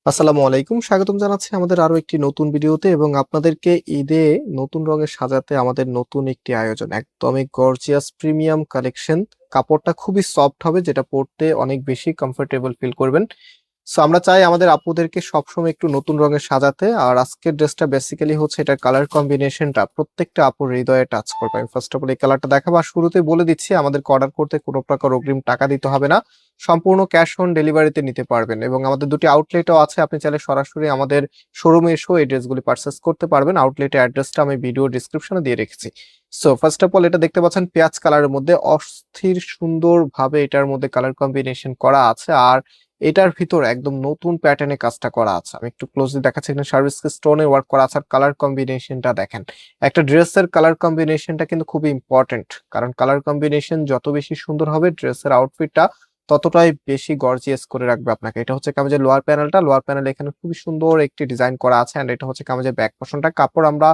আসসালামু আলাইকুম, স্বাগতম জানাচ্ছি আমাদের আরো একটি নতুন ভিডিওতে এবং আপনাদেরকে ঈদে নতুন রঙে সাজাতে আমাদের নতুন একটি আয়োজন, একদমই গর্জিয়াস প্রিমিয়াম কালেকশন। কাপড়টা খুবই সফট হবে, যেটা পরতে অনেক বেশি কমফোর্টেবল ফিল করবেন। সো আমরা চাই আমাদের আপুদেরকে সবসময় একটু নতুন রঙে সাজাতে। আর আজকের ড্রেসটা বেসিক্যালি হচ্ছে এটার কালার কম্বিনেশনটা প্রত্যেকটা আপুর হৃদয়ে টাচ করবে। আমি ফার্স্ট অফ অল এই কালারটা দেখাবো, আর শুরুতেই বলে দিচ্ছি আমাদেরকে অর্ডার করতে কোনো প্রকার অগ্রিম টাকা দিতে হবে না, সম্পূর্ণ ক্যাশ অন ডেলিভারিতে নিতে পারবেন। এবং আমাদের দুটি আউটলেটও আছে, আপনি চাইলে সরাসরি আমাদের শোরুমে এসেও এই ড্রেসগুলি পারচেস করতে পারবেন। আউটলেটের অ্যাড্রেসটা আমি ভিডিও ডিসক্রিপশনে দিয়ে রেখেছি। সো ফার্স্ট অফ অল এটা দেখতে পাচ্ছেন পেঁয়াজ কালারের মধ্যে অস্থির সুন্দর ভাবে এটার মধ্যে কালার কম্বিনেশন করা আছে। আর এটার ভিতর একদম নতুন প্যাটার্নে কাজটা করা আছে। আমি একটু ক্লোজলি দেখাচ্ছি, এখানে সার্ভিস স্টোনে ওয়ার্ক করা আছে। আর কালার কম্বিনেশনটা দেখেন, একটা ড্রেসের কালার কম্বিনেশনটা কিন্তু খুবই ইম্পর্টেন্ট, কারণ কালার কম্বিনেশন যত বেশি সুন্দর হবে ড্রেসের আউটফিটটা ততটাই বেশি গর্জিয়াস করে রাখবে আপনাকে। এটা হচ্ছে কামিজের লোয়ার প্যানেলটা, লোয়ার প্যানেল এখানে খুবই সুন্দর একটি ডিজাইন করা আছে। এন্ড এটা হচ্ছে কামিজের ব্যাক পোর্শনটা। কাপড় আমরা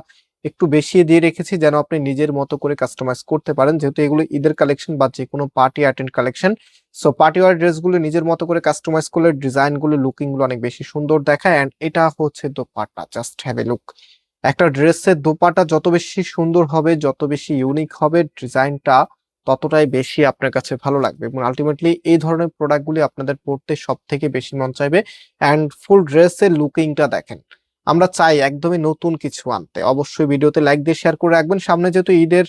একটু বেশি দিয়ে রেখেছি যেন আপনি নিজের মতো করে কাস্টমাইজ করতে পারেন, যেহেতু এগুলো ঈদের কালেকশন বা যে কোনো party attend collection. So party war ড্রেসগুলো নিজের মতো করে কাস্টমাইজ করলে ডিজাইনগুলো লুকিং গুলো অনেক বেশি সুন্দর দেখায়। এন্ড এটা হচ্ছে dupatta, just have a look. একটা ড্রেসের দোপাট্টা যত বেশি সুন্দর হবে, যত বেশি ইউনিক হবে ডিজাইনটা, ততটাই বেশি আপনার কাছে ভালো লাগবে। এবং আলটিমেটলি এই ধরনের প্রোডাক্টগুলি আপনাদের পড়তে সব থেকে বেশি মন চাইবে। অ্যান্ড ফুল ড্রেসের লুকিংটা দেখেন, আমরা চাই একদমই নতুন কিছু আনতে। অবশ্যই ভিডিওতে লাইক দিয়ে শেয়ার করে রাখবেন। সামনে যেহেতু ঈদের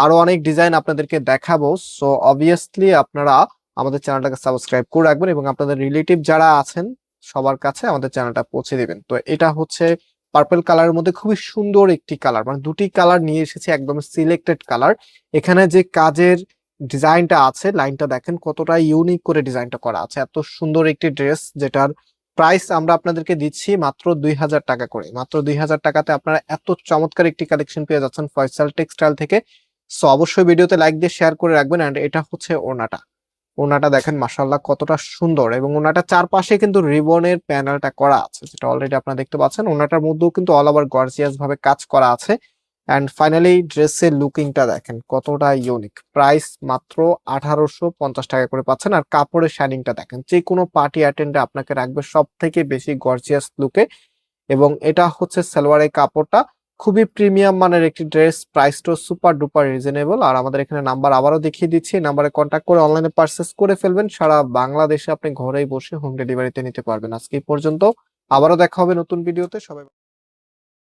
আরো অনেক ডিজাইন আপনাদেরকে দেখাবো, সো অবভিয়াসলি আপনারা আমাদের চ্যানেলটাকে সাবস্ক্রাইব করে রাখবেন এবং আপনাদের রিলেটিভ যারা আছেন সবার কাছে আমাদের চ্যানেলটা পৌঁছে দিবেন। তো এটা হচ্ছে পার্পল কালারের মধ্যে খুবই সুন্দর একটি কালার, মানে দুটি কালার নিয়ে এসেছে, একদম সিলেক্টেড কালার। এখানে যে কাজের ডিজাইনটা আছে, লাইনটা দেখেন কতটা ইউনিক করে ডিজাইনটা করা আছে। এত সুন্দর একটি ড্রেস, যেটার প্রাইস আমরা আপনাদেরকে দিচ্ছি মাত্র 2000 টাকা করে। মাত্র 2000 টাকাতে আপনারা এত চমৎকার একটি কালেকশন পেয়ে যাচ্ছেন ফয়সাল টেক্সটাইল থেকে। সো অবশ্যই ভিডিওতে লাইক দিয়ে শেয়ার করে রাখবেন। এন্ড এটা হচ্ছে ওড়নাটা, ওড়নাটা দেখেন মাশাআল্লাহ কতটা সুন্দর। এবং ওড়নাটা চারপাশে কিন্তু রিবনের প্যানেলটা করা আছে, যেটা অলরেডি আপনারা দেখতে পাচ্ছেন। ওড়নাটার মধ্যেও কিন্তু অল ওভার গর্জিয়াস ভাবে কাজ করা আছে। এন্ড ফাইনালি ড্রেসের লুকিংটা দেখেন কতটা ইউনিক। প্রাইস মাত্র 1850 টাকা করে পাচ্ছেন। আর কাপড়ের শাইনিংটা দেখেন, যে কোনো পার্টি অ্যাটেন্ডে আপনাকে রাখবে সব থেকে বেশি গর্জিয়াস লুকে। এবং এটা হচ্ছে সালোয়ারের কাপড়টা, খুবই প্রিমিয়াম মানের একটি ড্রেস। প্রাইসটাও সুপার ডুপার রিজনেবল। আর আমাদের এখানে নাম্বার আবারও দেখিয়ে দিচ্ছি, নাম্বারে কন্ট্যাক্ট করে অনলাইনে পারচেস করে ফেলবেন। সারা বাংলাদেশে আপনি ঘরেই বসে হোম ডেলিভারিতে নিতে পারবেন। আজকে এই পর্যন্ত, আবারও দেখা হবে নতুন ভিডিওতে। সবাই